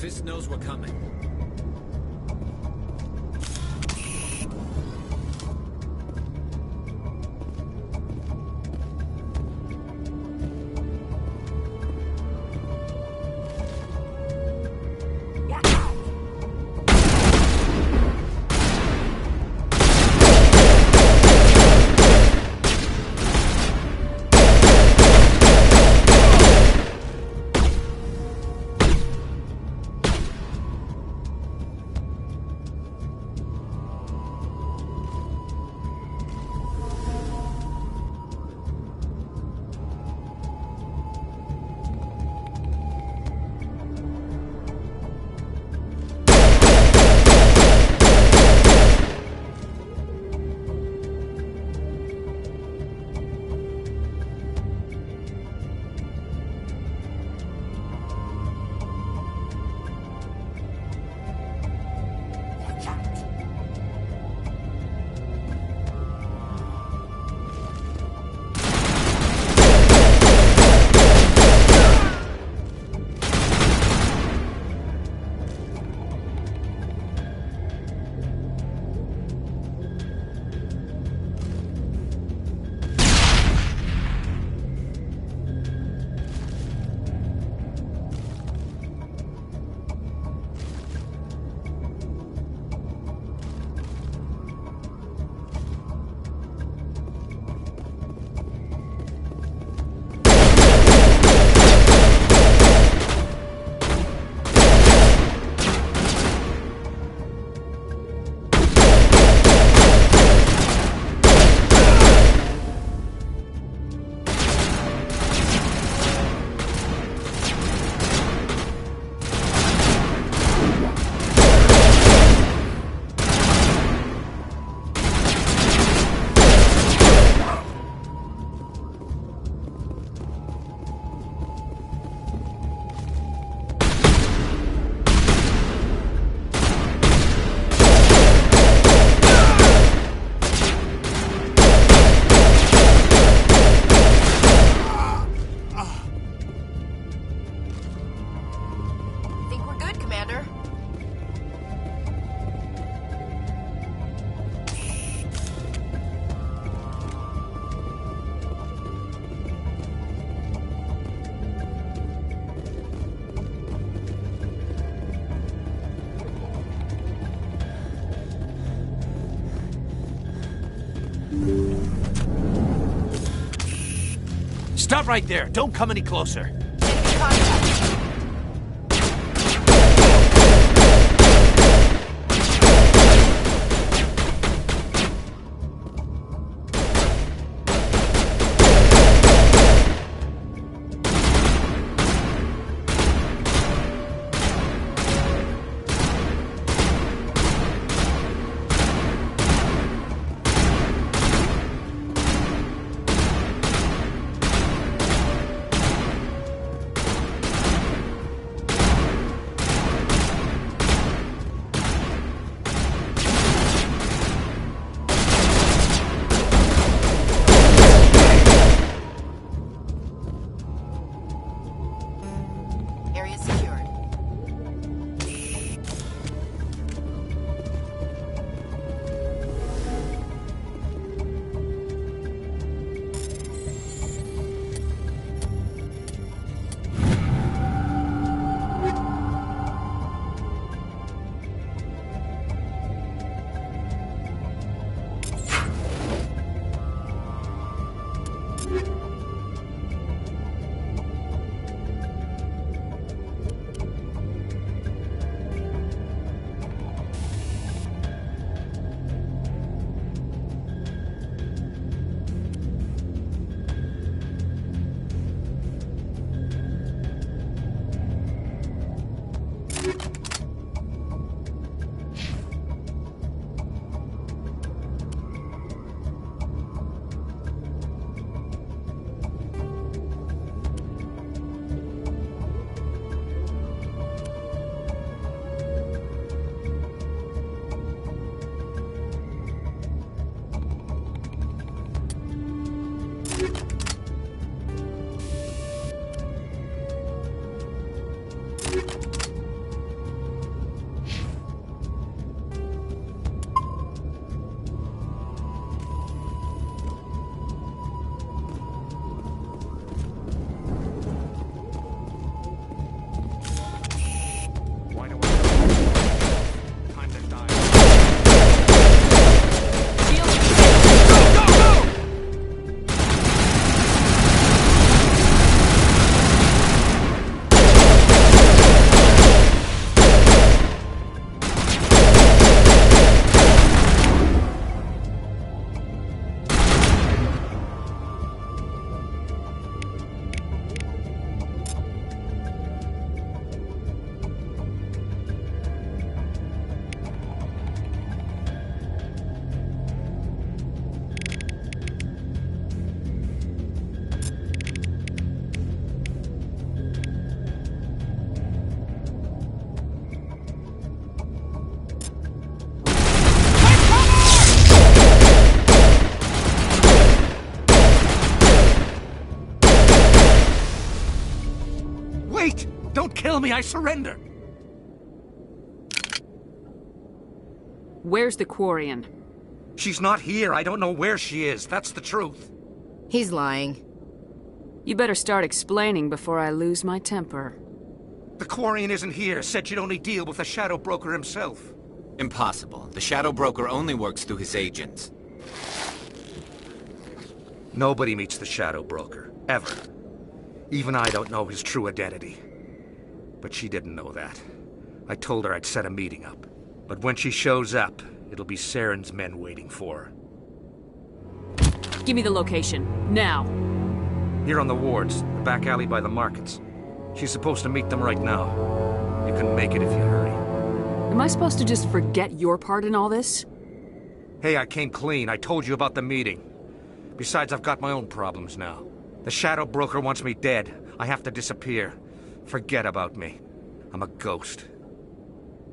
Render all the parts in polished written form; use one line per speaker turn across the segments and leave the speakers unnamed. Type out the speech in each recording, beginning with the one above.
Fist knows we're coming.
Stop right there. Don't come any closer. kill me, I surrender.
Where's the Quarian?
She's not here. I don't know where she is. That's the truth.
He's lying.
You better start explaining before I lose my temper.
The Quarian isn't here. Said she'd only deal with the Shadow Broker himself.
Impossible. The Shadow Broker only works through his agents.
Nobody meets the Shadow Broker. Ever. Even I don't know his true identity. But she didn't know that. I told her I'd set a meeting up. But when she shows up, it'll be Saren's men waiting for her.
Give me the location, now.
Here on the wards, the back alley by the markets. She's supposed to meet them right now. You can make it if you hurry.
Am I supposed to just forget your part in all this?
Hey, I came clean. I told you about the meeting. Besides, I've got my own problems now. The Shadow Broker wants me dead. I have to disappear. Forget about me. I'm a ghost.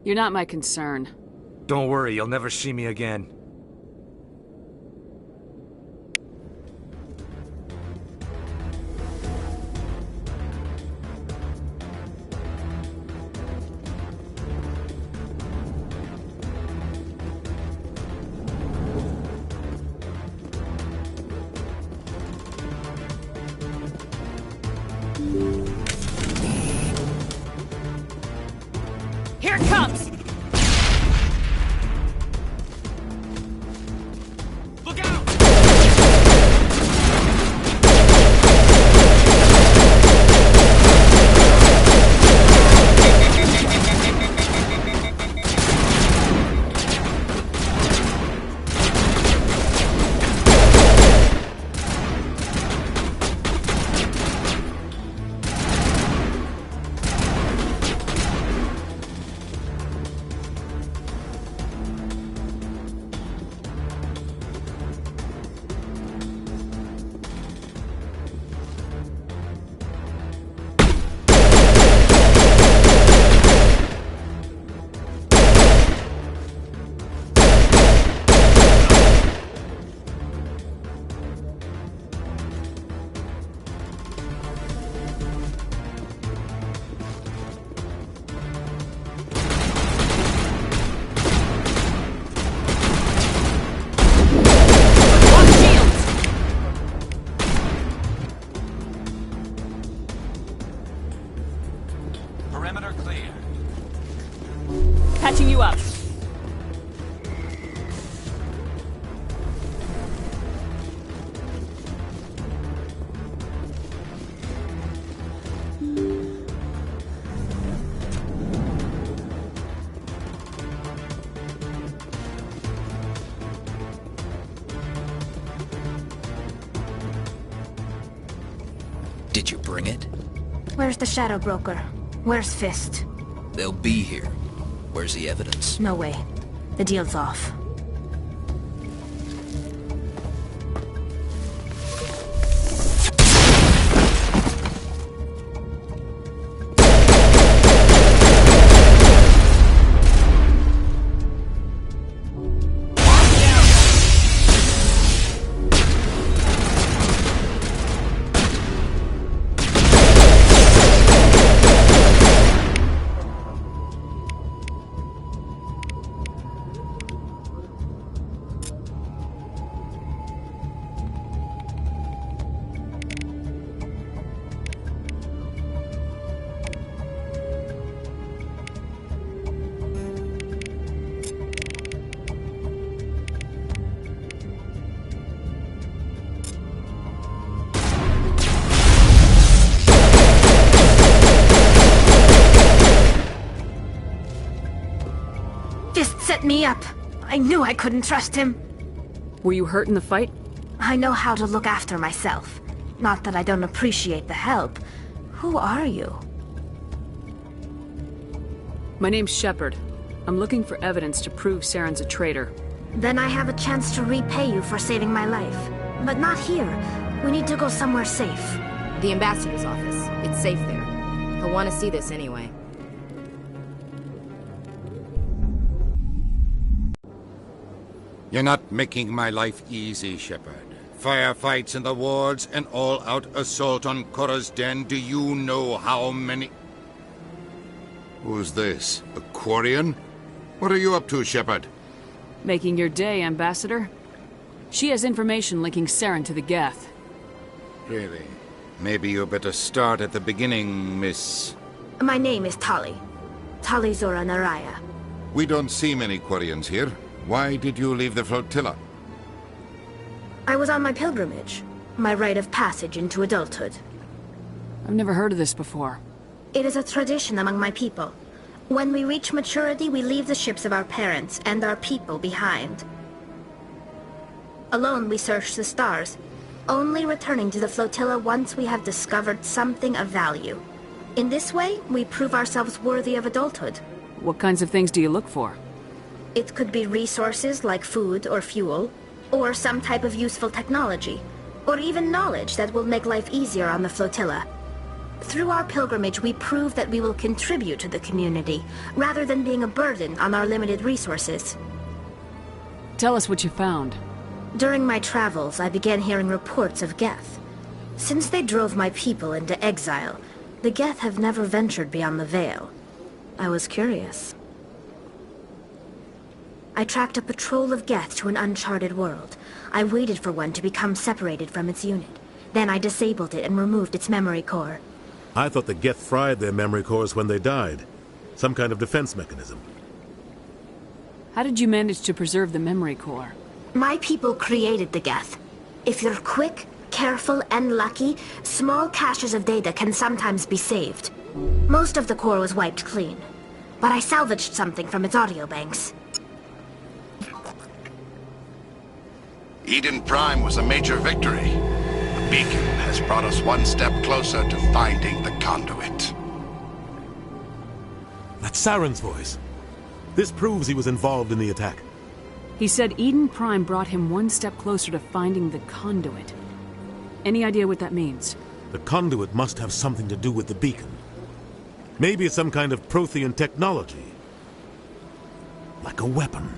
You're not my concern.
Don't worry, you'll never see me again.
Here it comes!
Look out!
Perimeter clear.
Patching you up.
Did you bring it?
Where's the Shadow Broker? Where's Fist?
They'll be here. Where's the evidence?
No way. The deal's off. Fist set me up. I knew I couldn't trust him.
Were you hurt in the fight?
I know how to look after myself. Not that I don't appreciate the help. Who are you?
My name's Shepard. I'm looking for evidence to prove Saren's a traitor.
Then I have a chance to repay you for saving my life. But not here. We need to go somewhere safe.
The ambassador's office. It's safe there. He'll want to see this anyway.
You're not making my life easy, Shepard. Firefights in the wards, an all-out assault on Korra's den. Do you know how many... Who's this? A Quarian? What are you up to, Shepard?
Making your day, Ambassador. She has information linking Saren to the Geth.
Really? Maybe you better start at the beginning, Miss...
My name is Tali. Tali Zora Naraya.
We don't see many Quarians here. Why did you leave the flotilla?
I was on my pilgrimage. My rite of passage into adulthood.
I've never heard of this before.
It is a tradition among my people. When we reach maturity, we leave the ships of our parents and our people behind. Alone, we search the stars, only returning to the flotilla once we have discovered something of value. In this way, we prove ourselves worthy of adulthood.
What kinds of things do you look for?
It could be resources like food or fuel, or some type of useful technology, or even knowledge that will make life easier on the flotilla. Through our pilgrimage, we prove that we will contribute to the community, rather than being a burden on our limited resources.
Tell us what you found.
During my travels, I began hearing reports of Geth. Since they drove my people into exile, the Geth have never ventured beyond the Veil. I was curious. I tracked a patrol of Geth to an uncharted world. I waited for one to become separated from its unit. Then I disabled it and removed its memory core.
I thought the Geth fried their memory cores when they died. Some kind of defense mechanism.
How did you manage to preserve the memory core?
My people created the Geth. If you're quick, careful, and lucky, small caches of data can sometimes be saved. Most of the core was wiped clean, but I salvaged something from its audio banks.
Eden Prime was a major victory. The beacon has brought us one step closer to finding the conduit.
That's Saren's voice. This proves he was involved in the attack.
He said Eden Prime brought him one step closer to finding the conduit. Any idea what that means?
The conduit must have something to do with the beacon. Maybe it's some kind of Prothean technology. Like a weapon.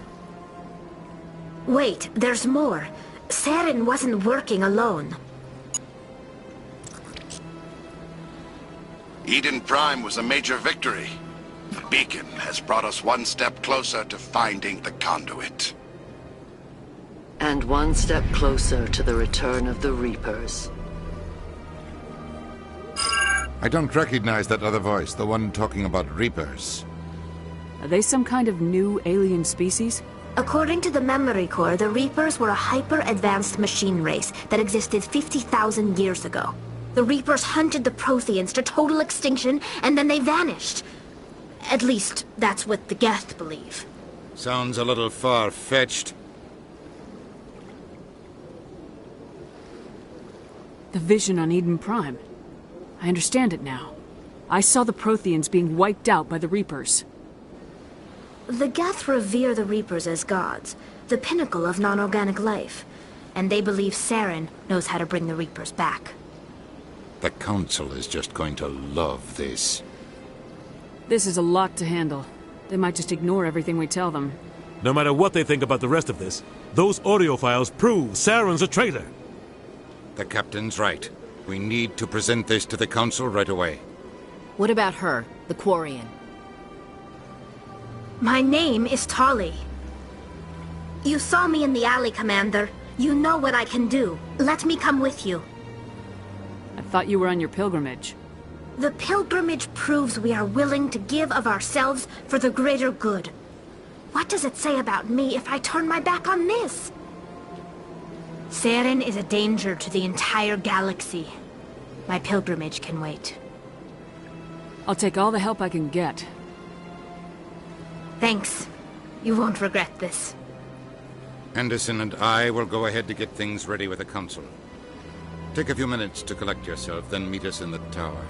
Wait, there's more. Saren wasn't working alone.
Eden Prime was a major victory. The beacon has brought us one step closer to finding the conduit.
And one step closer to the return of the Reapers.
I don't recognize that other voice, the one talking about Reapers.
Are they some kind of new alien species?
According to the memory core, the Reapers were a hyper-advanced machine race that existed 50,000 years ago. The Reapers hunted the Protheans to total extinction, and then they vanished. At least, that's what the Geth believe.
Sounds a little far-fetched.
The vision on Eden Prime. I understand it now. I saw the Protheans being wiped out by the Reapers.
The Geth revere the Reapers as gods, the pinnacle of non-organic life. And they believe Saren knows how to bring the Reapers back.
The Council is just going to love this.
This is a lot to handle. They might just ignore everything we tell them.
No matter what they think about the rest of this, those audio files prove Saren's a traitor.
The Captain's right. We need to present this to the Council right away.
What about her, the Quarian?
My name is Tali. You saw me in the alley, Commander. You know what I can do. Let me come with you.
I thought you were on your pilgrimage.
The pilgrimage proves we are willing to give of ourselves for the greater good. What does it say about me if I turn my back on this? Saren is a danger to the entire galaxy. My pilgrimage can wait.
I'll take all the help I can get.
Thanks. You won't regret this.
Anderson and I will go ahead to get things ready with the Council. Take a few minutes to collect yourself, then meet us in the tower.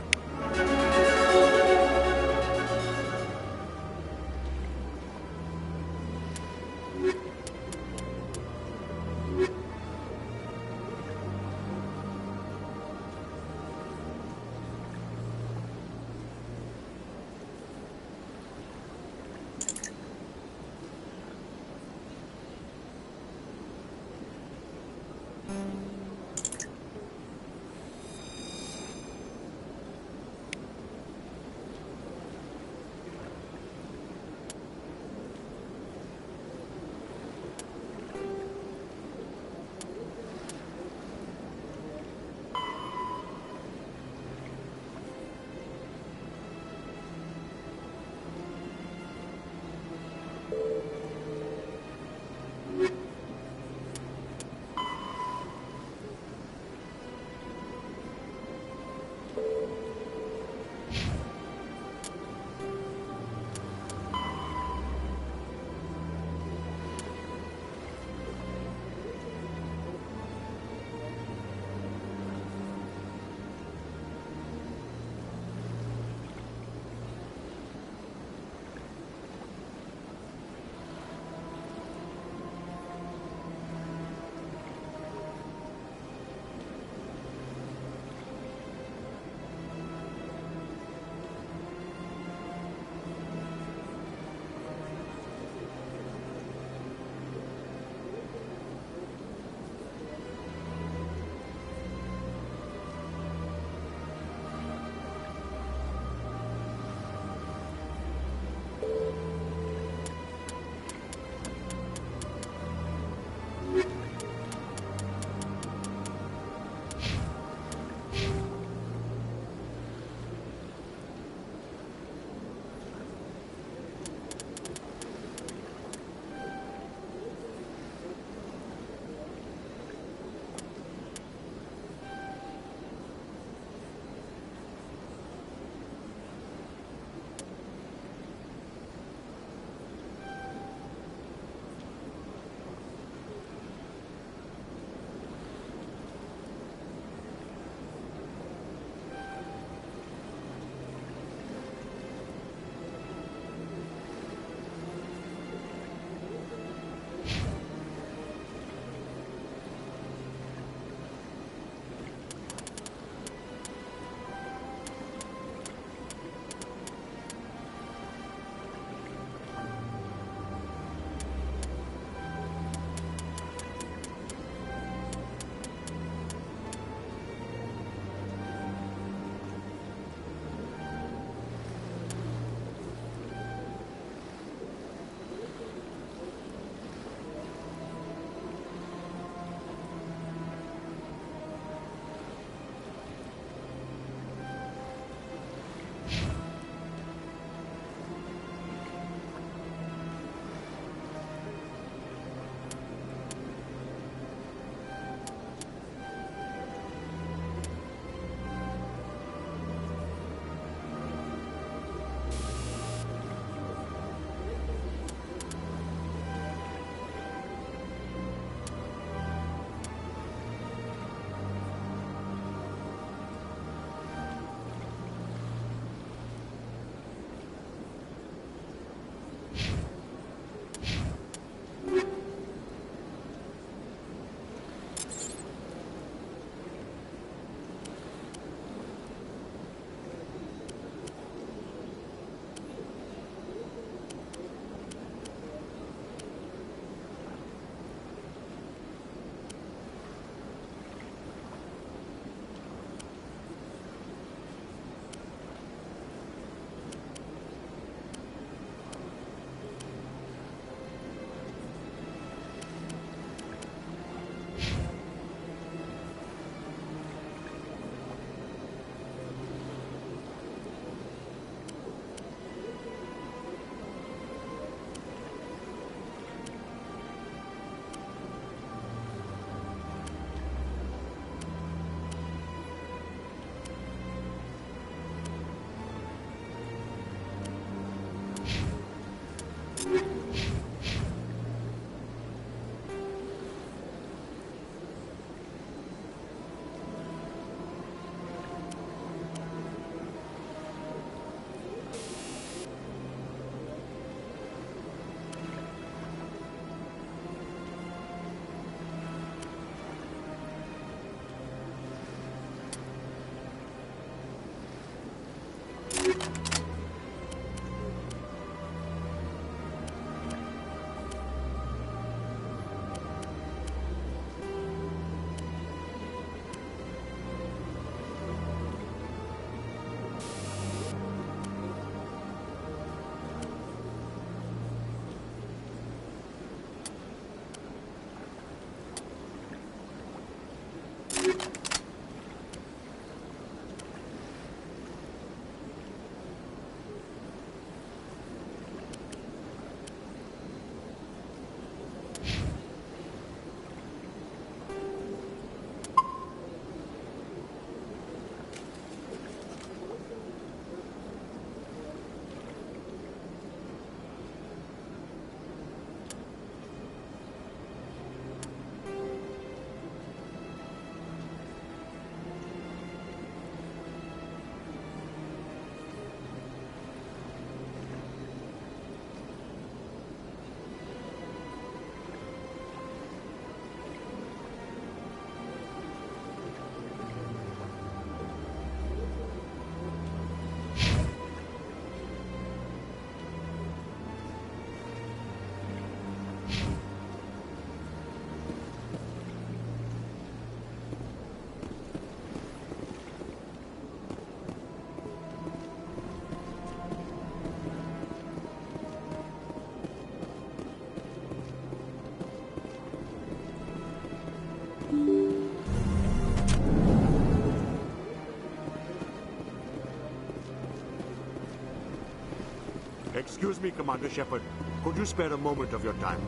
Excuse me, Commander Shepard. Could you spare a moment of your time?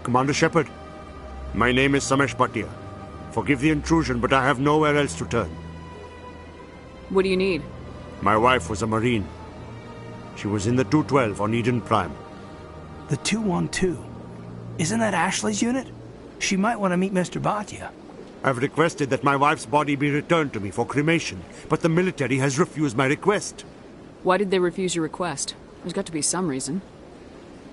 Commander Shepard, my name is Samesh Bhatia. Forgive the intrusion, but I have nowhere else to turn.
What do you need?
My wife was a Marine. She was in the 212 on Eden Prime.
The 212? Isn't that Ashley's unit? She might want to meet Mr. Bhatia.
I've requested that my wife's body be returned to me for cremation, but the military has refused my request.
Why did they refuse your request? There's got to be some reason.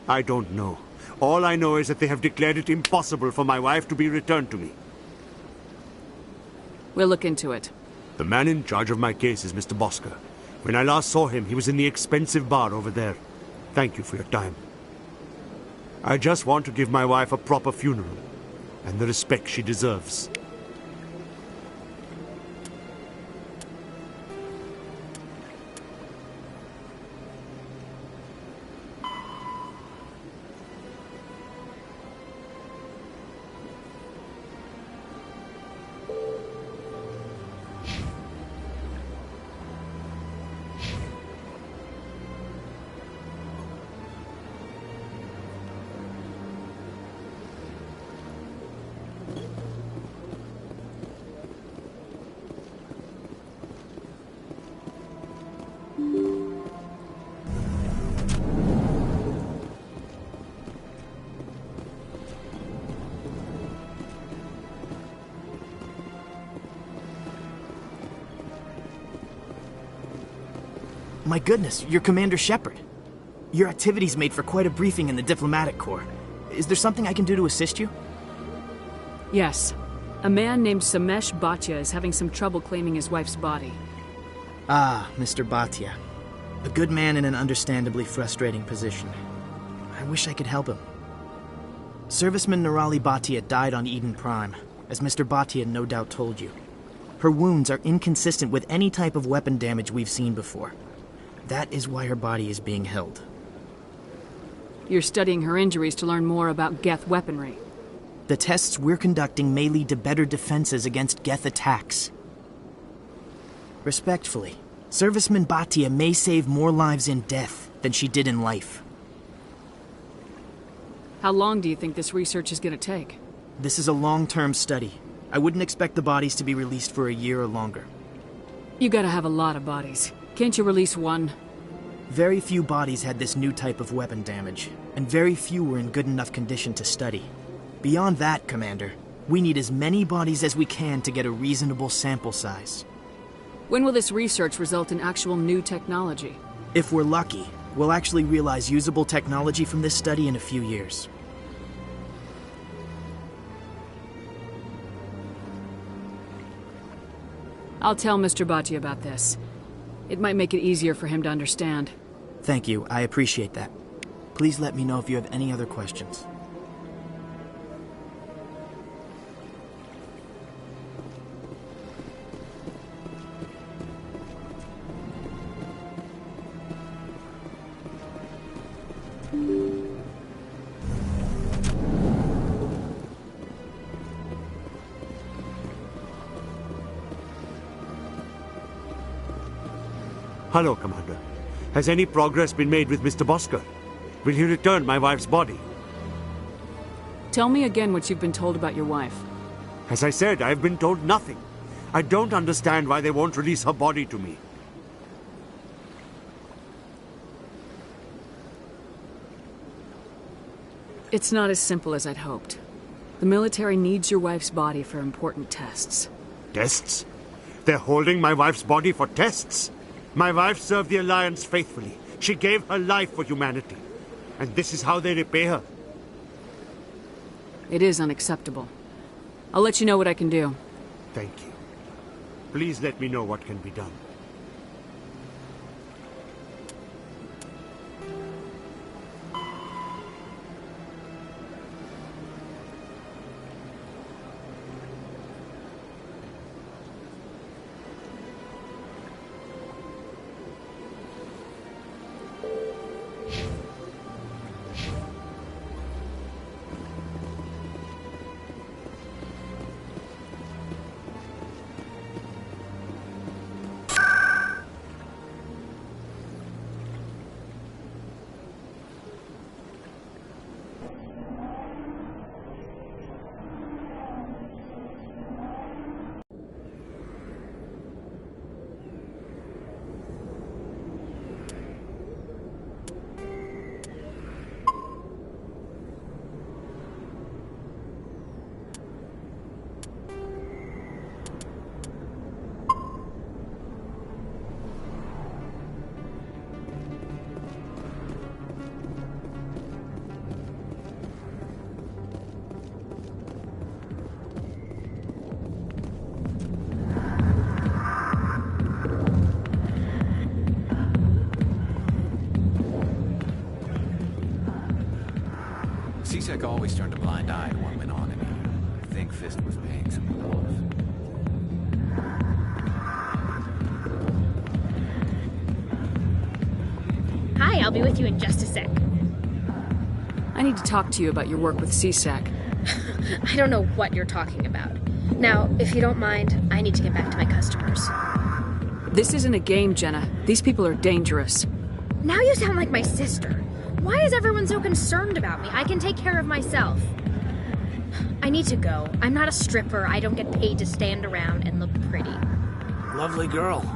I don't know. All I know is that they have declared it impossible for my wife to be returned to me.
We'll look into it.
The man in charge of my case is Mr. Bosker. When I last saw him, he was in the expensive bar over there. Thank you for your time. I just want to give my wife a proper funeral, and the respect she deserves.
My goodness, you're Commander Shepard. Your activities made for quite a briefing in the Diplomatic Corps. Is there something I can do to assist you?
Yes. A man named Samesh Bhatia is having some trouble claiming his wife's body.
Ah, Mr. Bhatia. A good man in an understandably frustrating position. I wish I could help him. Serviceman Nirali Bhatia died on Eden Prime, as Mr. Bhatia no doubt told you. Her wounds are inconsistent with any type of weapon damage we've seen before. That is why her body is being held.
You're studying her injuries to learn more about Geth weaponry.
The tests we're conducting may lead to better defenses against Geth attacks. Respectfully, Serviceman Bhatia may save more lives in death than she did in life.
How long do you think this research is going to take?
This is a long-term study. I wouldn't expect the bodies to be released for a year or longer.
You gotta have a lot of bodies. Can't you release one?
Very few bodies had this new type of weapon damage, and very few were in good enough condition to study. Beyond that, Commander, we need as many bodies as we can to get a reasonable sample size.
When will this research result in actual new technology?
If we're lucky, we'll actually realize usable technology from this study in a few years.
I'll tell Mr. Bhatia about this. It might make it easier for him to understand.
Thank you, I appreciate that. Please let me know if you have any other questions.
Hello, Commander. Has any progress been made with Mr. Bosker? Will he return my wife's body?
Tell me again what you've been told about your wife.
As I said, I've been told nothing. I don't understand why they won't release her body to me.
It's not as simple as I'd hoped. The military needs your wife's body for important tests.
Tests? They're holding my wife's body for tests? My wife served the Alliance faithfully. She gave her life for humanity. And this is how they repay her.
It is unacceptable. I'll let you know what I can do.
Thank you. Please let me know what can be done.
CSEC always turned a blind eye to what went on in here. I think Fist was paying some of those.
Hi, I'll be with you in just a sec.
I need to talk to you about your work with CSEC.
I don't know what you're talking about. Now, if you don't mind, I need to get back to my customers.
This isn't a game, Jenna. These people are dangerous.
Now you sound like my sister. Why is everyone so concerned about me? I can take care of myself. I need to go. I'm not a stripper. I don't get paid to stand around and look pretty.
Lovely girl.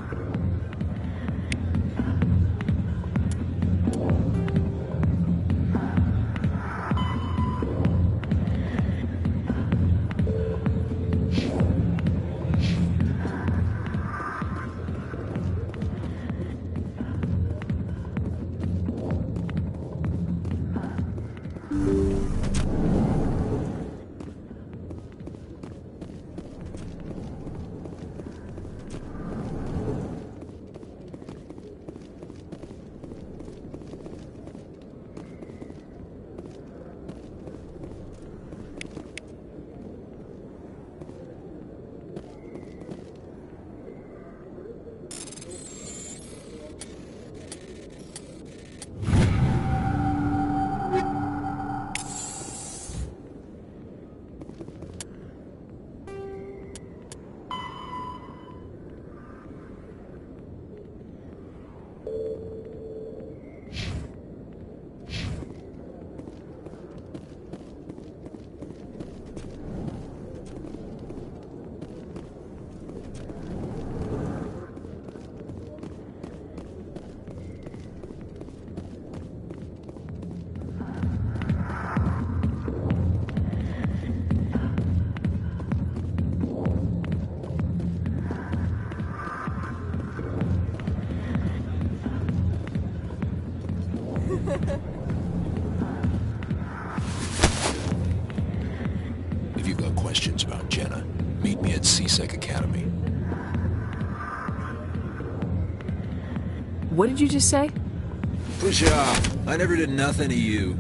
If you've got questions about Jenna, meet me at CSEC Academy.
What did you just say?
Push off. I never did nothing to you.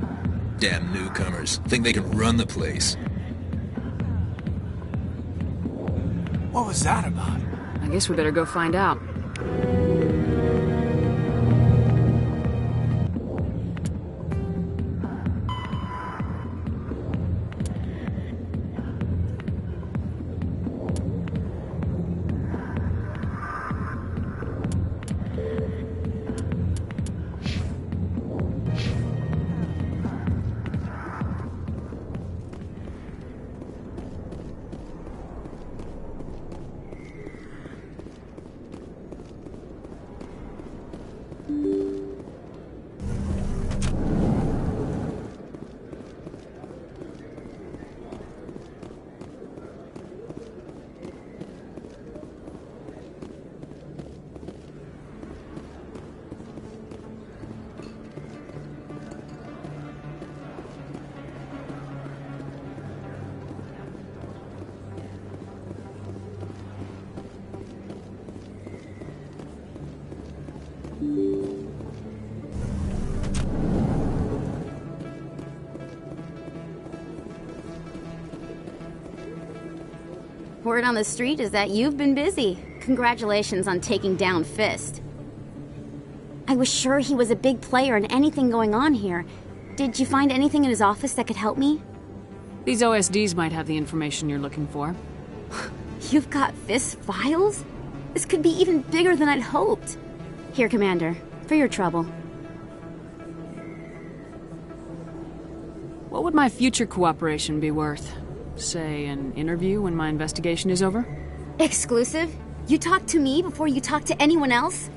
Damn newcomers. Think they can run the place.
What was that about?
I guess we better go find out.
Word on the street is that you've been busy. Congratulations on taking down Fist. I was sure he was a big player in anything going on here. Did you find anything in his office that could help me?
These OSDs might have the information you're looking for.
You've got Fist's files? This could be even bigger than I'd hoped. Here, Commander, for your trouble.
What would my future cooperation be worth? Say, an interview when my investigation is over?
Exclusive? You talk to me before you talk to anyone else?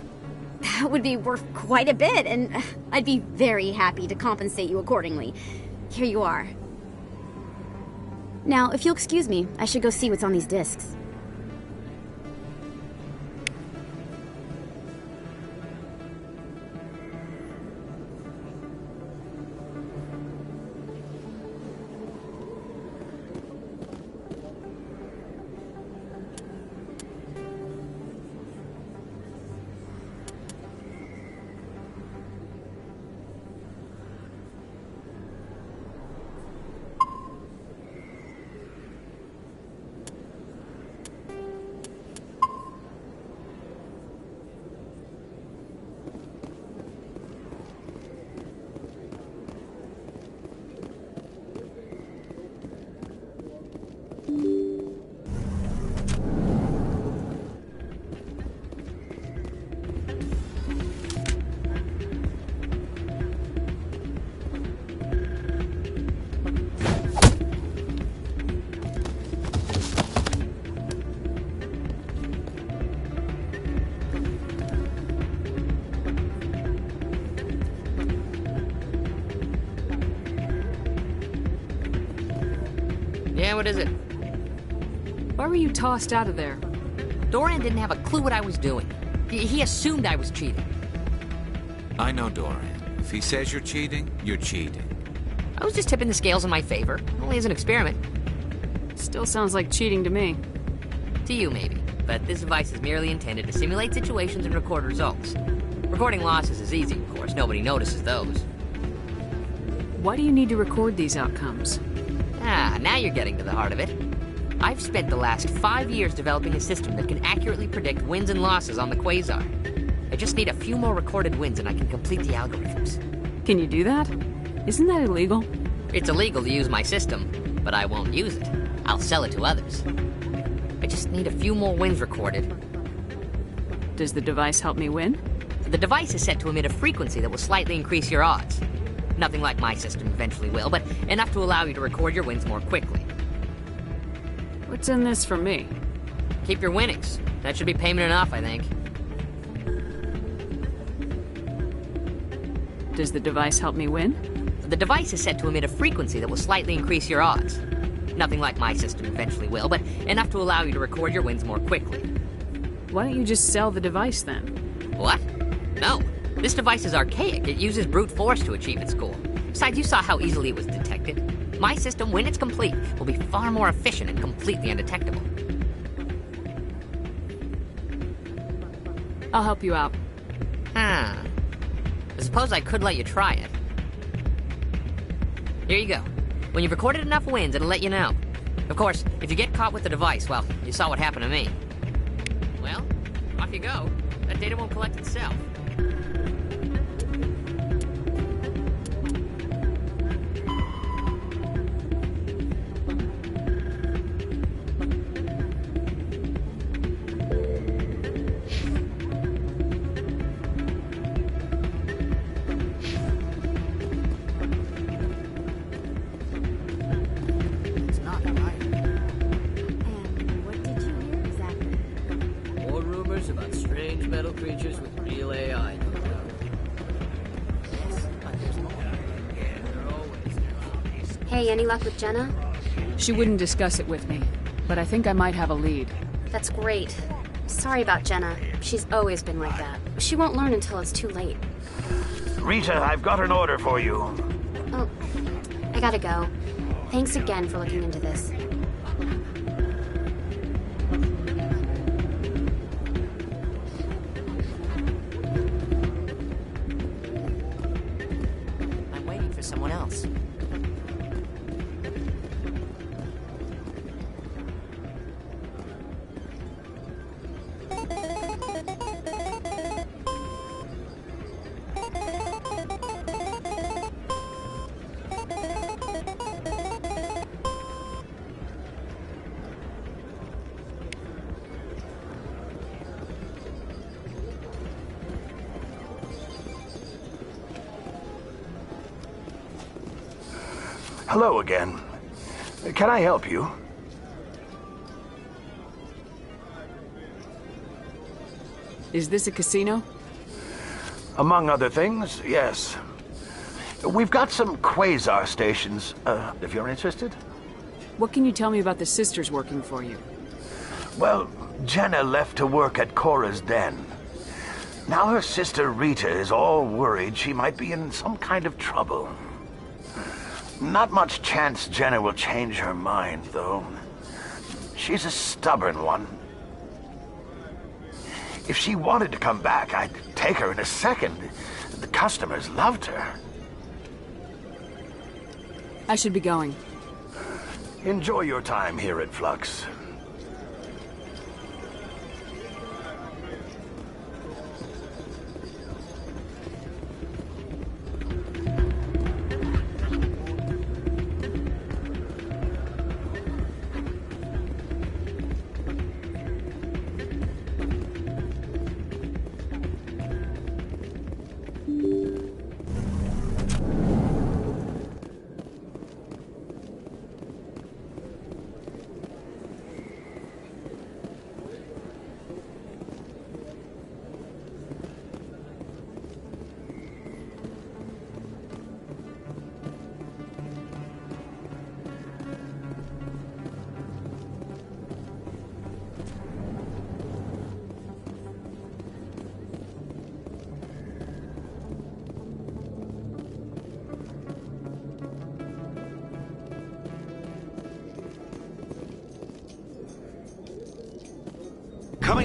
That would be worth quite a bit, and I'd be very happy to compensate you accordingly. Here you are. Now, if you'll excuse me, I should go see what's on these discs.
Yeah, what is it?
Why were you tossed out of there?
Doran didn't have a clue what I was doing. He assumed I was cheating.
I know Doran. If he says you're cheating, you're cheating.
I was just tipping the scales in my favor, only as an experiment.
Still sounds like cheating to me.
To you, maybe. But this device is merely intended to simulate situations and record results. Recording losses is easy, of course. Nobody notices those.
Why do you need to record these outcomes?
Ah, now you're getting to the heart of it. I've spent the last 5 years developing a system that can accurately predict wins and losses on the Quasar. I just need a few more recorded wins and I can complete the algorithms.
Can you do that? Isn't that illegal?
It's illegal to use my system, but I won't use it. I'll sell it to others. I just need a few more wins recorded.
Does the device help me win?
The device is set to emit a frequency that will slightly increase your odds. Nothing like my system eventually will, but enough to allow you to record your wins more quickly.
What's in this for me?
Keep your winnings. That should be payment enough, I think.
Does the device help me win?
The device is set to emit a frequency that will slightly increase your odds. Nothing like my system eventually will, but enough to allow you to record your wins more quickly.
Why don't you just sell the device then?
What? No. This device is archaic. It uses brute force to achieve its goal. Besides, you saw how easily it was detected. My system, when it's complete, will be far more efficient and completely undetectable.
I'll help you out.
I suppose I could let you try it. Here you go. When you've recorded enough wins, it'll let you know. Of course, if you get caught with the device, well, you saw what happened to me. Well, off you go. That data won't collect itself.
Hey, any luck with Jenna?
She wouldn't discuss it with me, but I think I might have a lead.
That's great. Sorry about Jenna. She's always been like that. She won't learn until it's too late.
Rita, I've got an order for you.
Oh, I gotta go. Thanks again for looking into this.
I'm waiting for someone else.
Hello again. Can I help you?
Is this a casino?
Among other things, yes. We've got some quasar stations, if you're interested.
What can you tell me about the sisters working for you?
Well, Jenna left to work at Cora's den. Now her sister Rita is all worried she might be in some kind of trouble. Not much chance Jenna will change her mind, though. She's a stubborn one. If she wanted to come back, I'd take her in a second. The customers loved her.
I should be going.
Enjoy your time here at Flux.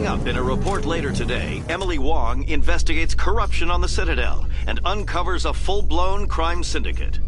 Coming up in a report later today, Emily Wong investigates corruption on the Citadel and uncovers a full-blown crime syndicate.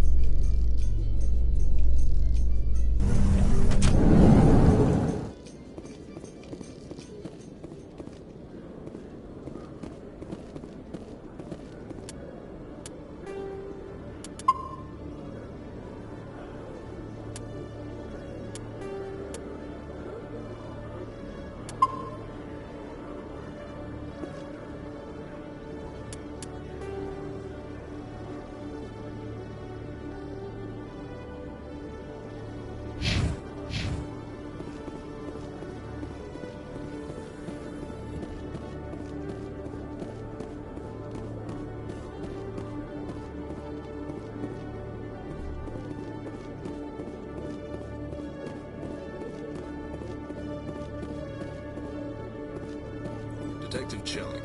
Detective Chelik,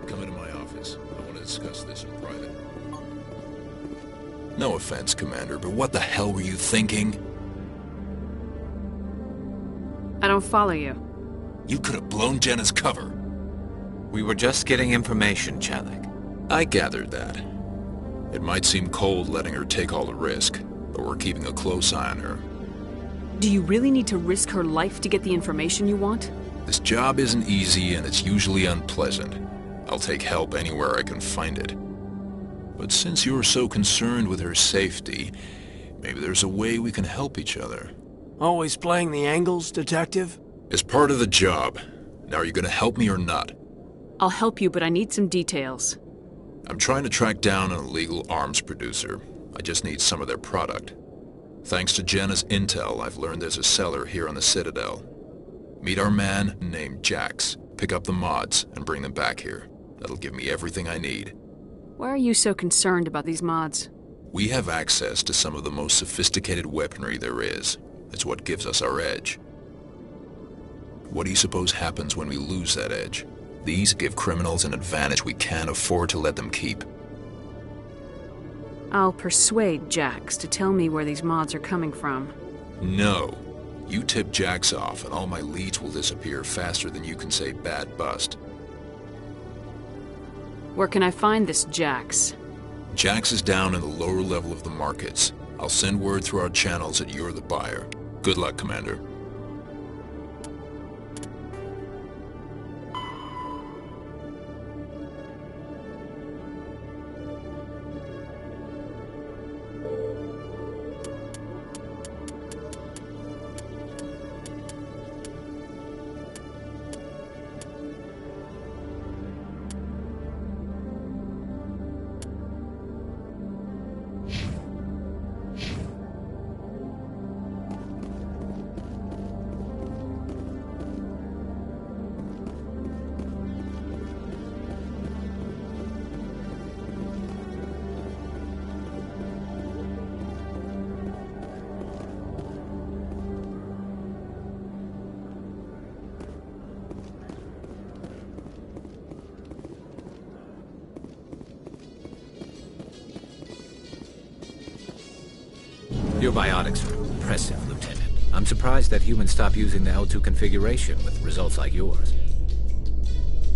come into my office. I want to discuss this in private. No offense, Commander, but what the hell were you thinking?
I don't follow you.
You could have blown Jenna's cover.
We were just getting information, Chelik.
I gathered that. It might seem cold letting her take all the risk, but we're keeping a close eye on her.
Do you really need to risk her life to get the information you want?
This job isn't easy and it's usually unpleasant. I'll take help anywhere I can find it. But since you're so concerned with her safety, maybe there's a way we can help each other.
Always playing the angles, Detective?
It's part of the job. Now are you gonna help me or not?
I'll help you, but I need some details.
I'm trying to track down an illegal arms producer. I just need some of their product. Thanks to Jenna's intel, I've learned there's a seller here on the Citadel. Meet our man named Jax, pick up the mods, and bring them back here. That'll give me everything I need.
Why are you so concerned about these mods?
We have access to some of the most sophisticated weaponry there is. It's what gives us our edge. What do you suppose happens when we lose that edge? These give criminals an advantage we can't afford to let them keep.
I'll persuade Jax to tell me where these mods are coming from.
No. You tip Jax off and all my leads will disappear faster than you can say bad bust.
Where can I find this Jax?
Jax is down in the lower level of the markets. I'll send word through our channels that you're the buyer. Good luck, Commander.
Your biotics are impressive, Lieutenant. I'm surprised that humans stopped using the L2 configuration with results like yours.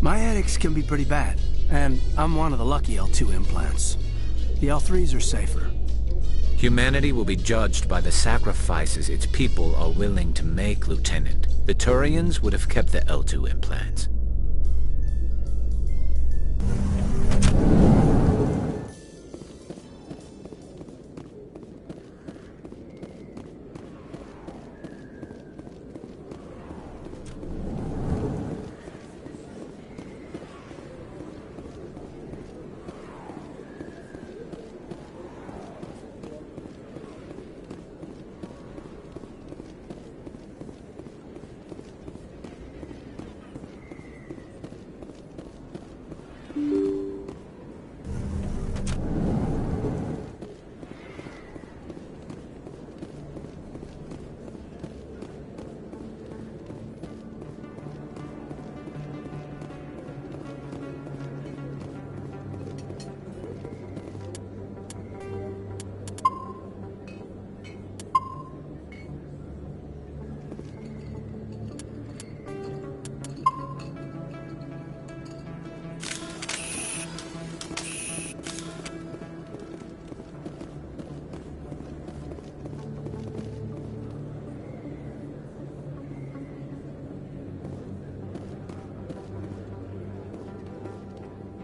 My addicts can be pretty bad, and I'm one of the lucky L2 implants. The L3s are safer.
Humanity will be judged by the sacrifices its people are willing to make, Lieutenant. The Turians would have kept the L2 implants.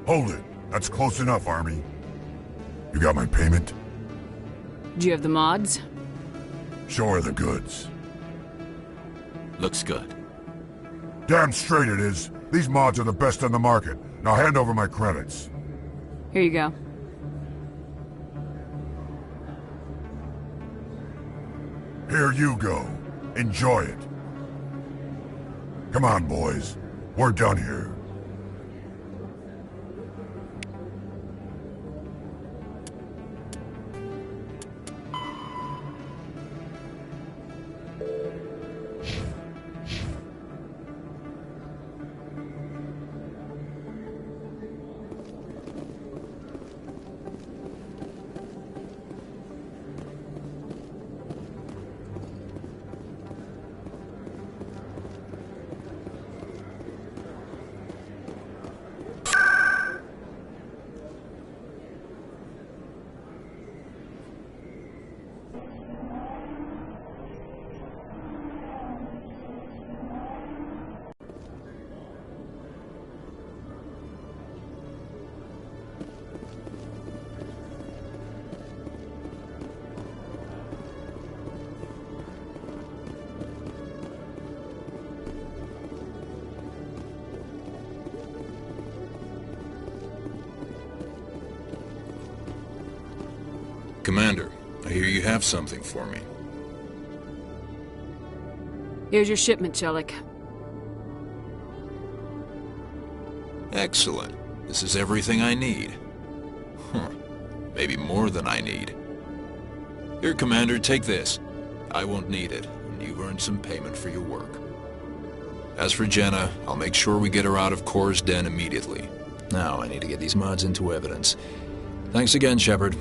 Hold it. That's close enough, Army. You got my payment?
Do you have the mods?
Show her the goods.
Looks good.
Damn straight it is. These mods are the best on the market. Now hand over my credits.
Here you go.
Here you go. Enjoy it. Come on, boys. We're done here.
Commander, I hear you have something for me.
Here's your shipment, Chelik.
Excellent. This is everything I need. Huh. Maybe more than I need. Here, Commander, take this. I won't need it, and you've earned some payment for your work. As for Jenna, I'll make sure we get her out of Kor's den immediately. Now, I need to get these mods into evidence. Thanks again, Shepard.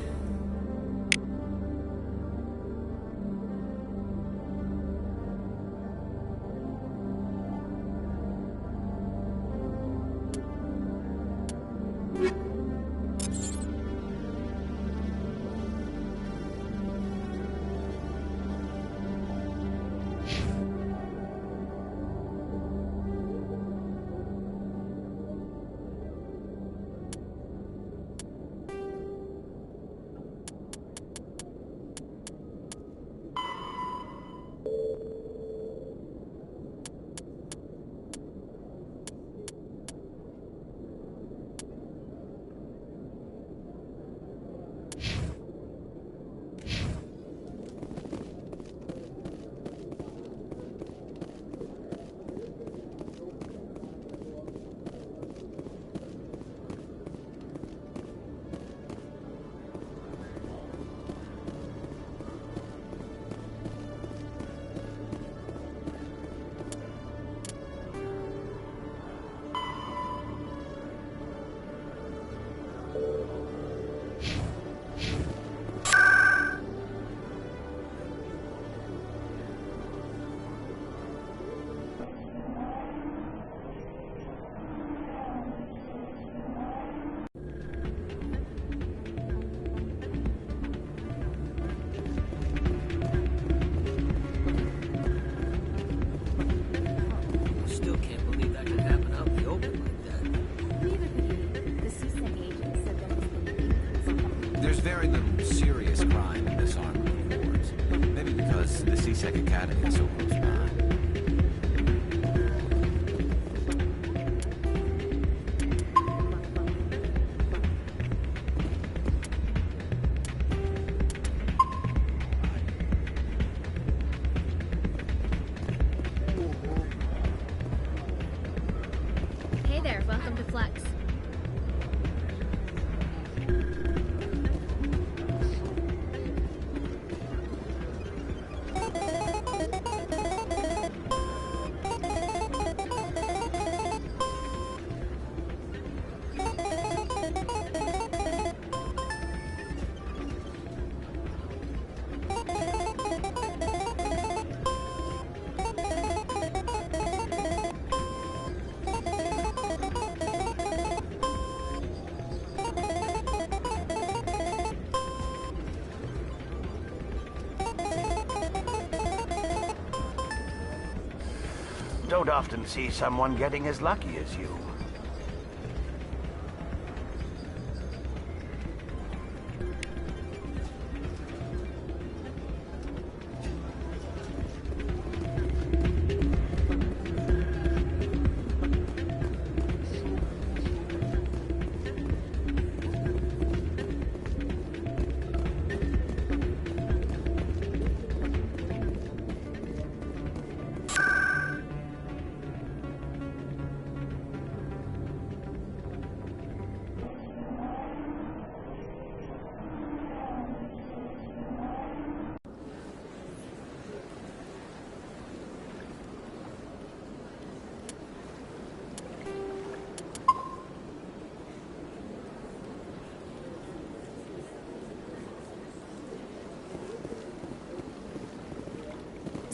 There's very little serious crime in this arm of the wards. Maybe because the C-Sec Academy is so close by.
Hey there, welcome to Flex.
Don't often see someone getting as lucky as you.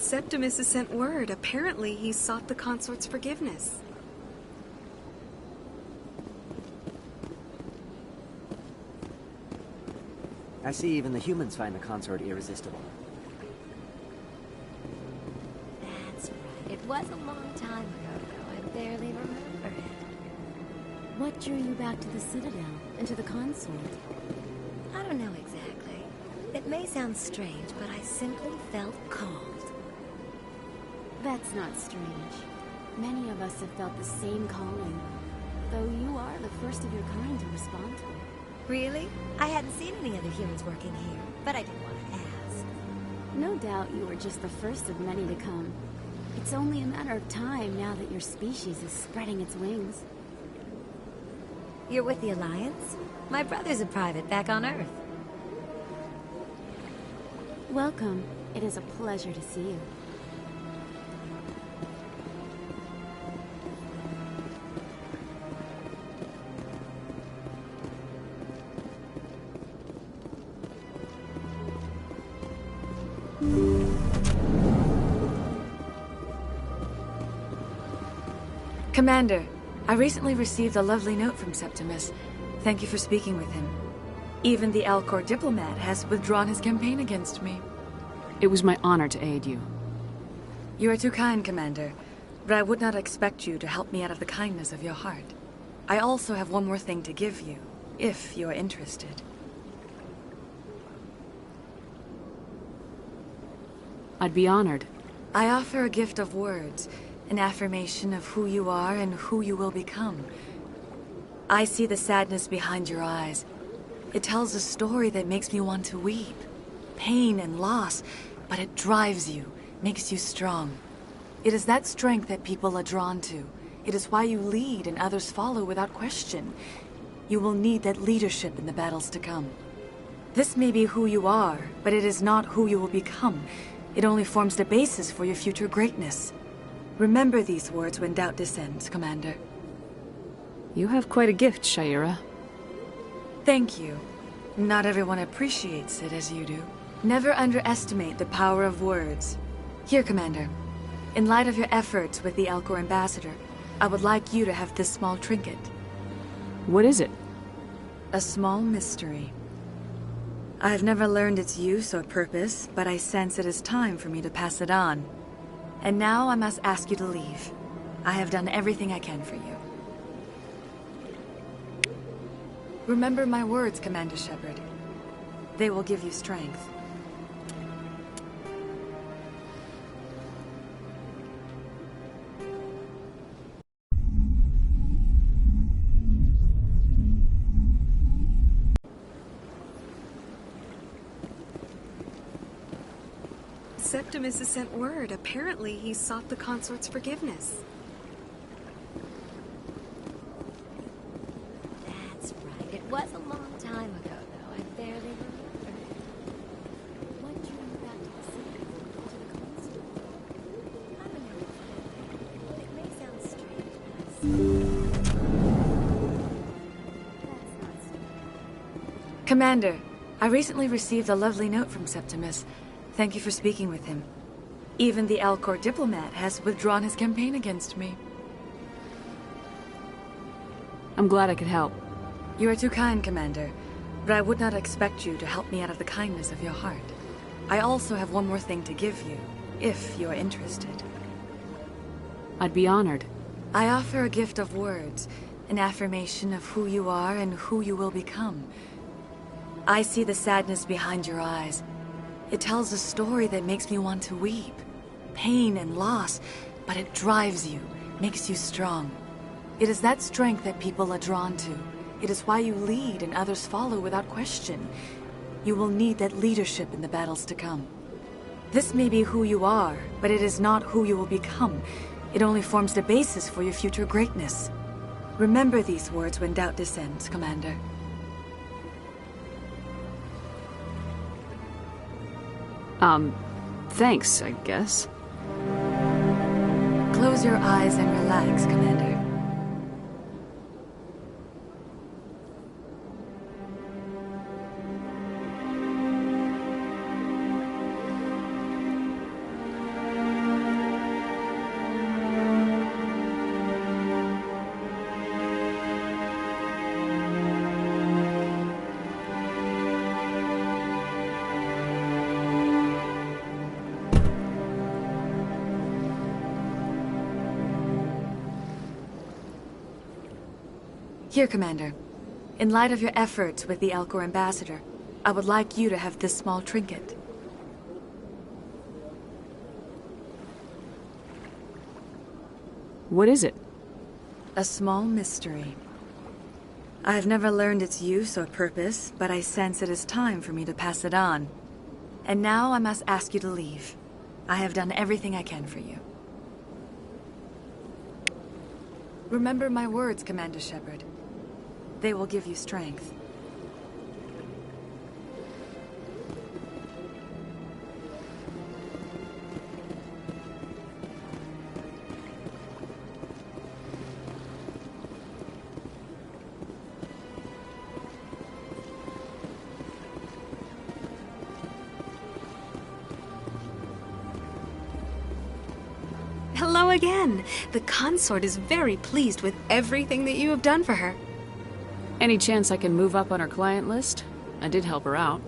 Septimus has sent word. Apparently, he sought the consort's forgiveness.
I see even the humans find the consort irresistible.
That's right. It was a long time ago, though. I barely remember it.
What drew you back to the Citadel and to the consort?
I don't know exactly. It may sound strange, but I simply felt called.
That's not strange. Many of us have felt the same calling, though you are the first of your kind to respond to it.
Really? I hadn't seen any other humans working here, but I didn't want to ask.
No doubt you were just the first of many to come. It's only a matter of time now that your species is spreading its wings.
You're with the Alliance? My brother's a private back on Earth.
Welcome. It is a pleasure to see you.
Commander, I recently received a lovely note from Septimus. Thank you for speaking with him. Even the Alcor diplomat has withdrawn his campaign against me.
It was my honor to aid you.
You are too kind, Commander, but I would not expect you to help me out of the kindness of your heart. I also have one more thing to give you, if you are interested.
I'd be honored.
I offer a gift of words, an affirmation of who you are and who you will become. I see the sadness behind your eyes. It tells a story that makes me want to weep. Pain and loss, but it drives you, makes you strong. It is that strength that people are drawn to. It is why you lead and others follow without question. You will need that leadership in the battles to come. This may be who you are, but it is not who you will become. It only forms the basis for your future greatness. Remember these words when doubt descends, Commander.
You have quite a gift, Shaira.
Thank you. Not everyone appreciates it as you do. Never underestimate the power of words. Here, Commander. In light of your efforts with the Alcor ambassador, I would like you to have this small trinket.
What is it?
A small mystery. I have never learned its use or purpose, but I sense it is time for me to pass it on. And now I must ask you to leave. I have done everything I can for you. Remember my words, Commander Shepard. They will give you strength.
Septimus has sent word. Apparently, he sought the consort's forgiveness.
That's right. It was a long time ago, though. I barely remember it.
What drew you back to the Citadel, to the consort?
I don't know. It may sound strange,
That's not strange.
Commander, I recently received a lovely note from Septimus. Thank you for speaking with him. Even the Alcor diplomat has withdrawn his campaign against me.
I'm glad I could help.
You are too kind, Commander, but I would not expect you to help me out of the kindness of your heart. I also have one more thing to give you, if you are interested.
I'd be honored.
I offer a gift of words, an affirmation of who you are and who you will become. I see the sadness behind your eyes. It tells a story that makes me want to weep. Pain and loss, but it drives you, makes you strong. It is that strength that people are drawn to. It is why you lead and others follow without question. You will need that leadership in the battles to come. This may be who you are, but it is not who you will become. It only forms the basis for your future greatness. Remember these words when doubt descends, Commander.
Thanks, I guess.
Close your eyes and relax, Commander. Here, Commander. In light of your efforts with the Elcor ambassador, I would like you to have this small trinket.
What is it?
A small mystery. I have never learned its use or purpose, but I sense it is time for me to pass it on. And now I must ask you to leave. I have done everything I can for you. Remember my words, Commander Shepard. They will give you strength.
Hello again. The consort is very pleased with everything that you have done for her.
Any chance I can move up on her client list? I did help her out.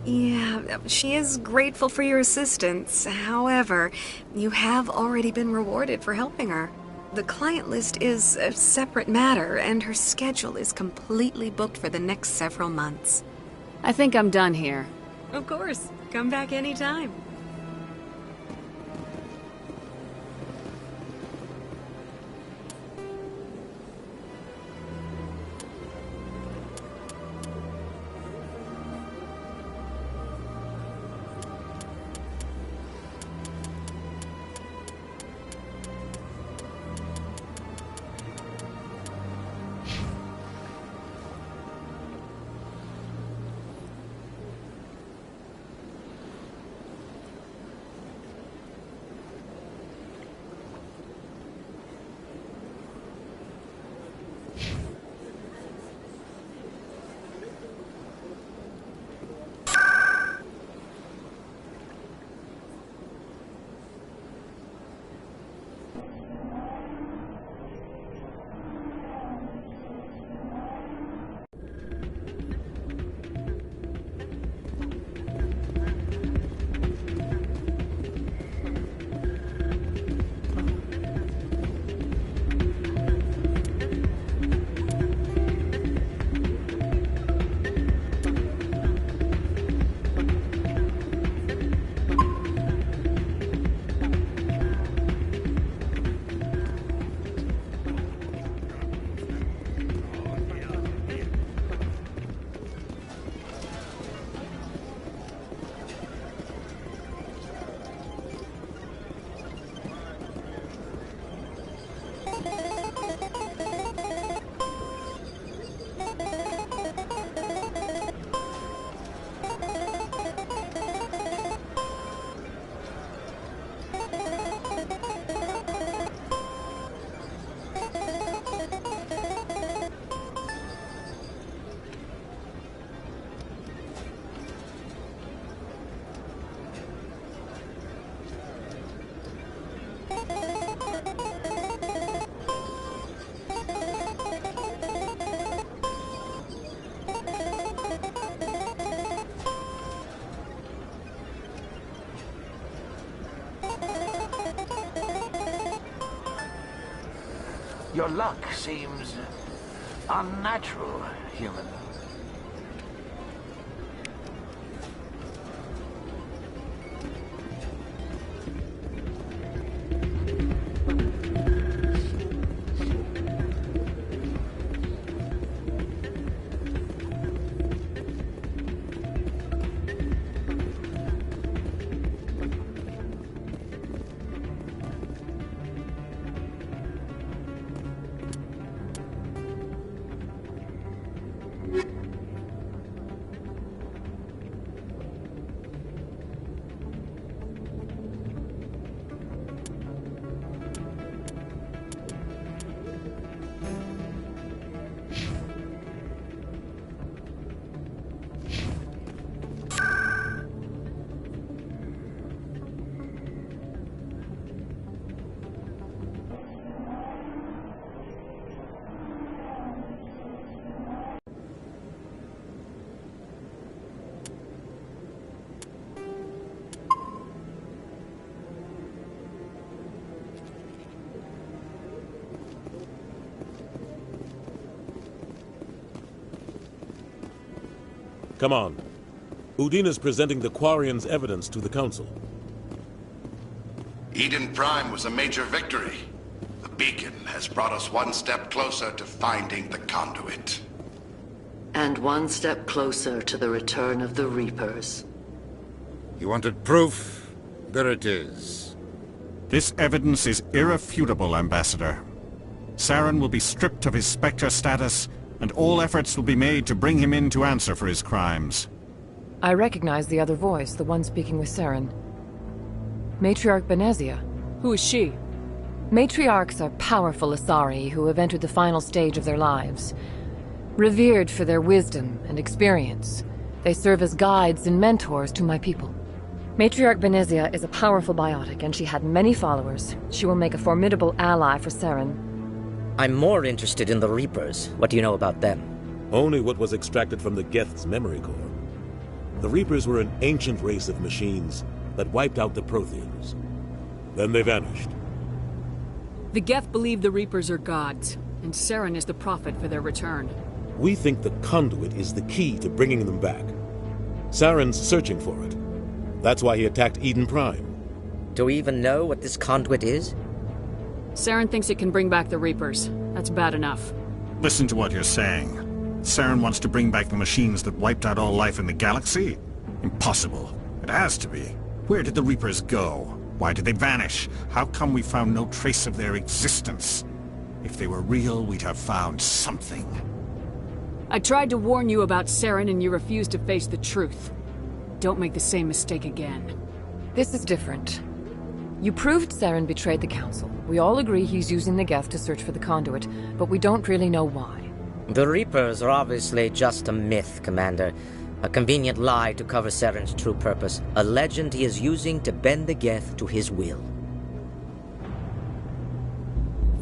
Yeah, she is grateful for your assistance. However, you have already been rewarded for helping her. The client list is a separate matter, and her schedule is completely booked for the next several months.
I think I'm done here.
Of course. Come back anytime.
Your luck seems unnatural, human.
Come on. Udina's presenting the Quarians' evidence to the Council.
Eden Prime was a major victory. The beacon has brought us one step closer to finding the conduit.
And one step closer to the return of the Reapers.
You wanted proof? There it is.
This evidence is irrefutable, Ambassador. Saren will be stripped of his Spectre status, and all efforts will be made to bring him in to answer for his crimes.
I recognize the other voice, the one speaking with Saren. Matriarch Benezia.
Who is she?
Matriarchs are powerful Asari who have entered the final stage of their lives. Revered for their wisdom and experience, they serve as guides and mentors to my people. Matriarch Benezia is a powerful biotic, and she had many followers. She will make a formidable ally for Saren.
I'm more interested in the Reapers. What do you know about them?
Only what was extracted from the Geth's memory core. The Reapers were an ancient race of machines that wiped out the Protheans. Then they vanished.
The Geth believe the Reapers are gods, and Saren is the prophet for their return.
We think the conduit is the key to bringing them back. Saren's searching for it. That's why he attacked Eden Prime.
Do we even know what this conduit is?
Saren thinks it can bring back the Reapers. That's bad enough.
Listen to what you're saying. Saren wants to bring back the machines that wiped out all life in the galaxy? Impossible. It has to be. Where did the Reapers go? Why did they vanish? How come we found no trace of their existence? If they were real, we'd have found something.
I tried to warn you about Saren and you refused to face the truth. Don't make the same mistake again.
This is different. You proved Saren betrayed the Council. We all agree he's using the Geth to search for the conduit, but we don't really know why.
The Reapers are obviously just a myth, Commander. A convenient lie to cover Saren's true purpose. A legend he is using to bend the Geth to his will.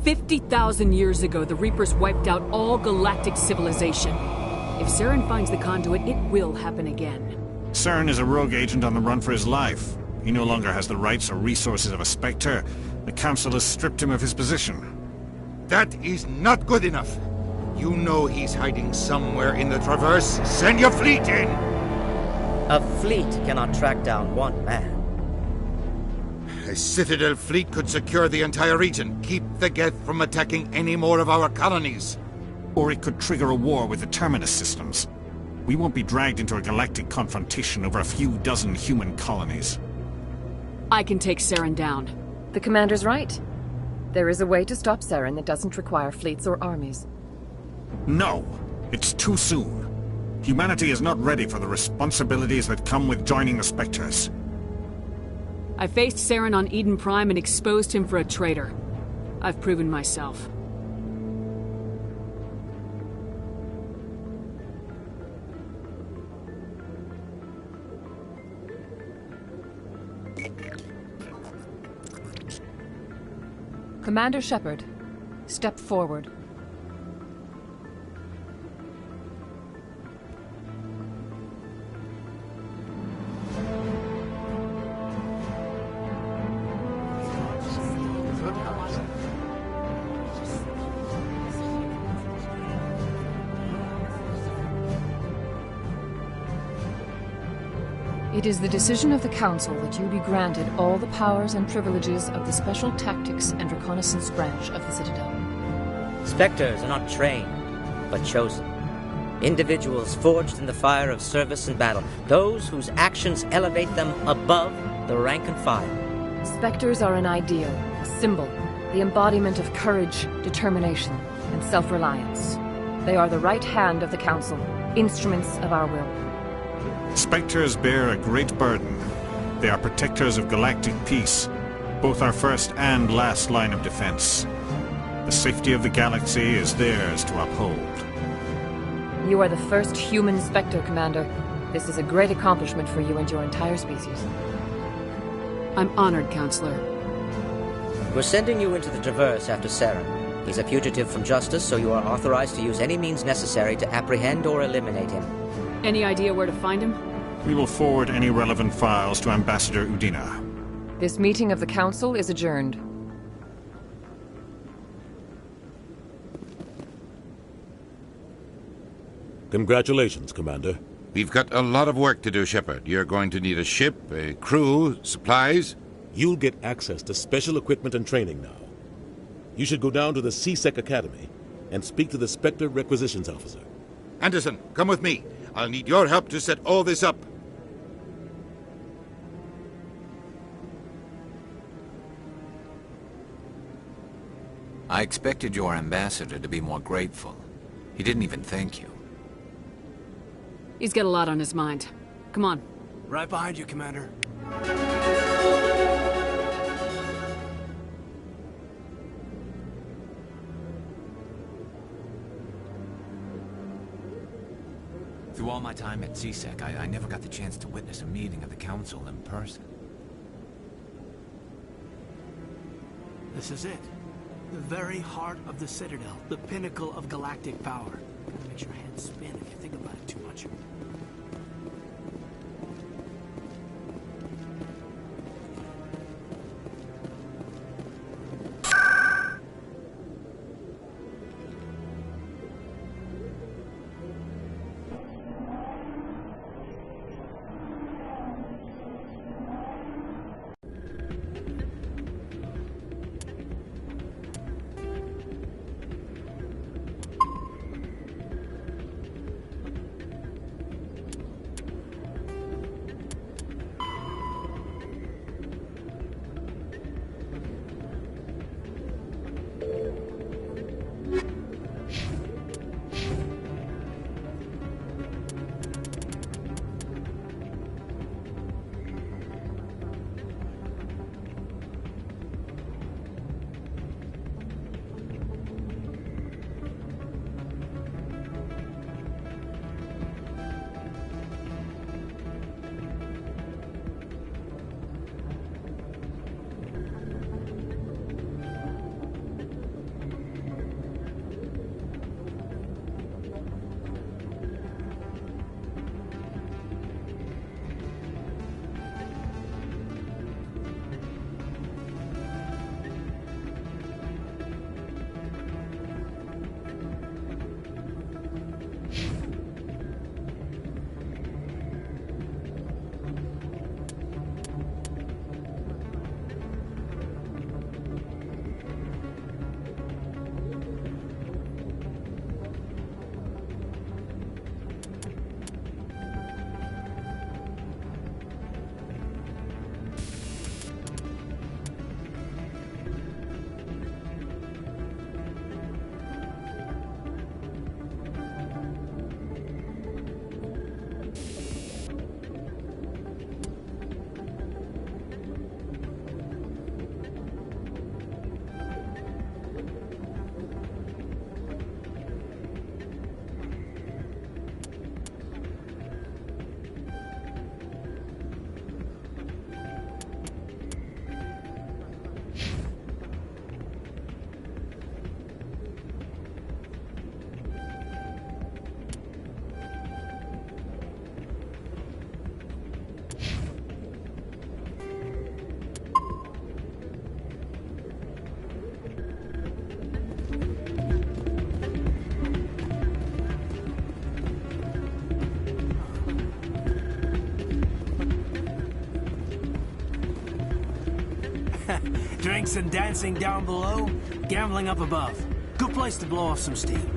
50,000 years ago, the Reapers wiped out all galactic civilization. If Saren finds the conduit, it will happen again.
Saren is a rogue agent on the run for his life. He no longer has the rights or resources of a Spectre. The Council has stripped him of his position.
That is not good enough. You know he's hiding somewhere in the Traverse. Send your fleet in!
A fleet cannot track down one man.
A Citadel fleet could secure the entire region, keep the Geth from attacking any more of our colonies.
Or it could trigger a war with the Terminus systems. We won't be dragged into a galactic confrontation over a few dozen human colonies.
I can take Saren down.
The Commander's right. There is a way to stop Saren that doesn't require fleets or armies.
No! It's too soon. Humanity is not ready for the responsibilities that come with joining the Spectres.
I faced Saren on Eden Prime and exposed him for a traitor. I've proven myself.
Commander Shepard, step forward. It is the decision of the Council that you be granted all the powers and privileges of the Special Tactics and Reconnaissance Branch of the Citadel.
Spectres are not trained, but chosen. Individuals forged in the fire of service and battle. Those whose actions elevate them above the rank and file.
Spectres are an ideal, a symbol, the embodiment of courage, determination, and self-reliance. They are the right hand of the Council, instruments of our will.
Spectres bear a great burden. They are protectors of galactic peace, both our first and last line of defense. The safety of the galaxy is theirs to uphold.
You are the first human Spectre, Commander. This is a great accomplishment for you and your entire species.
I'm honored, Counselor.
We're sending you into the Traverse after Saren. He's a fugitive from justice, so you are authorized to use any means necessary to apprehend or eliminate him.
Any idea where to find him?
We will forward any relevant files to Ambassador Udina.
This meeting of the Council is adjourned.
Congratulations, Commander.
We've got a lot of work to do, Shepard. You're going to need a ship, a crew, supplies.
You'll get access to special equipment and training now. You should go down to the C-Sec Academy and speak to the Spectre Requisitions Officer.
Anderson, come with me. I'll need your help to set all this up.
I expected your ambassador to be more grateful. He didn't even thank you.
He's got a lot on his mind. Come on.
Right behind you, Commander.
Through all my time at C-Sec, I never got the chance to witness a meeting of the Council in person.
This is it. The very heart of the Citadel. The pinnacle of galactic power. Kinda makes your head spin if you think about it too much. Drinks and dancing down below, gambling up above. Good place to blow off some steam.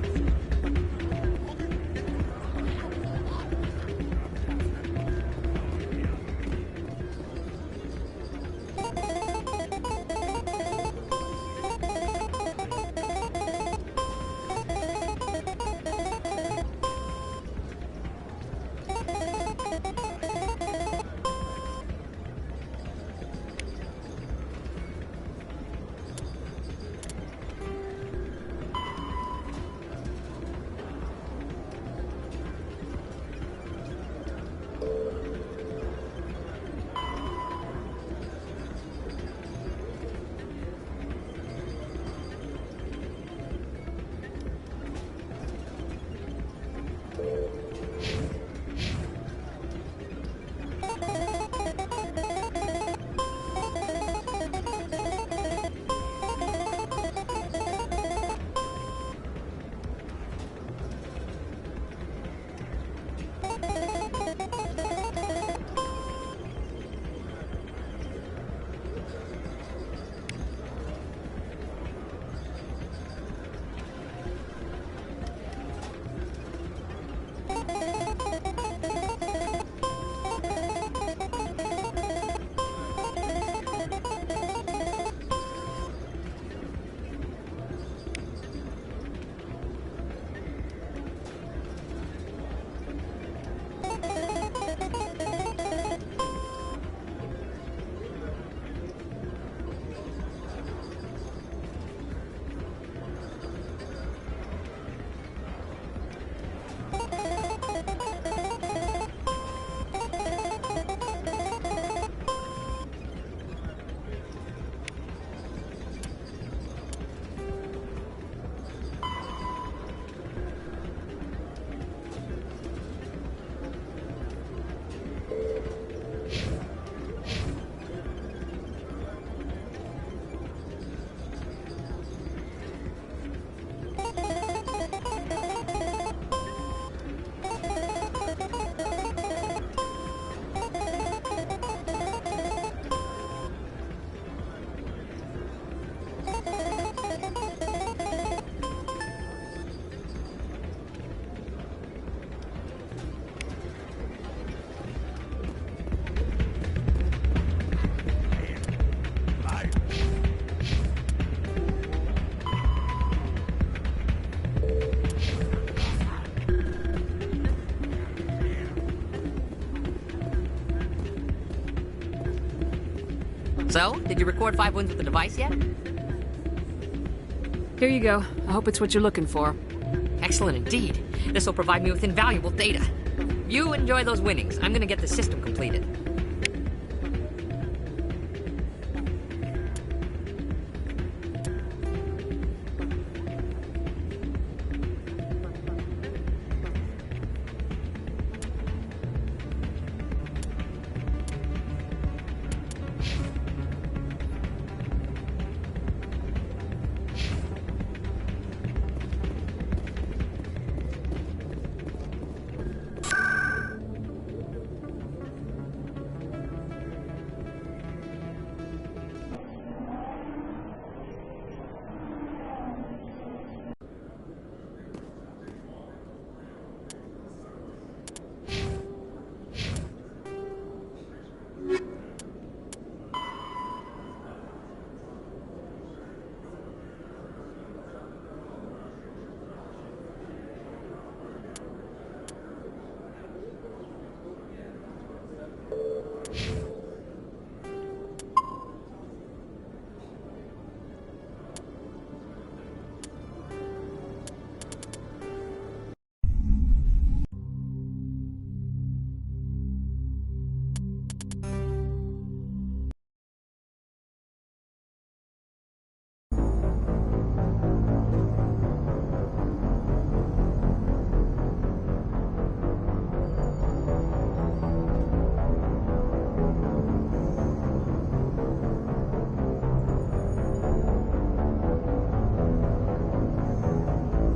So, did you record 5 wins with the device yet?
Here you go. I hope it's what you're looking for.
Excellent indeed. This will provide me with invaluable data. You enjoy those winnings. I'm gonna get the system completed.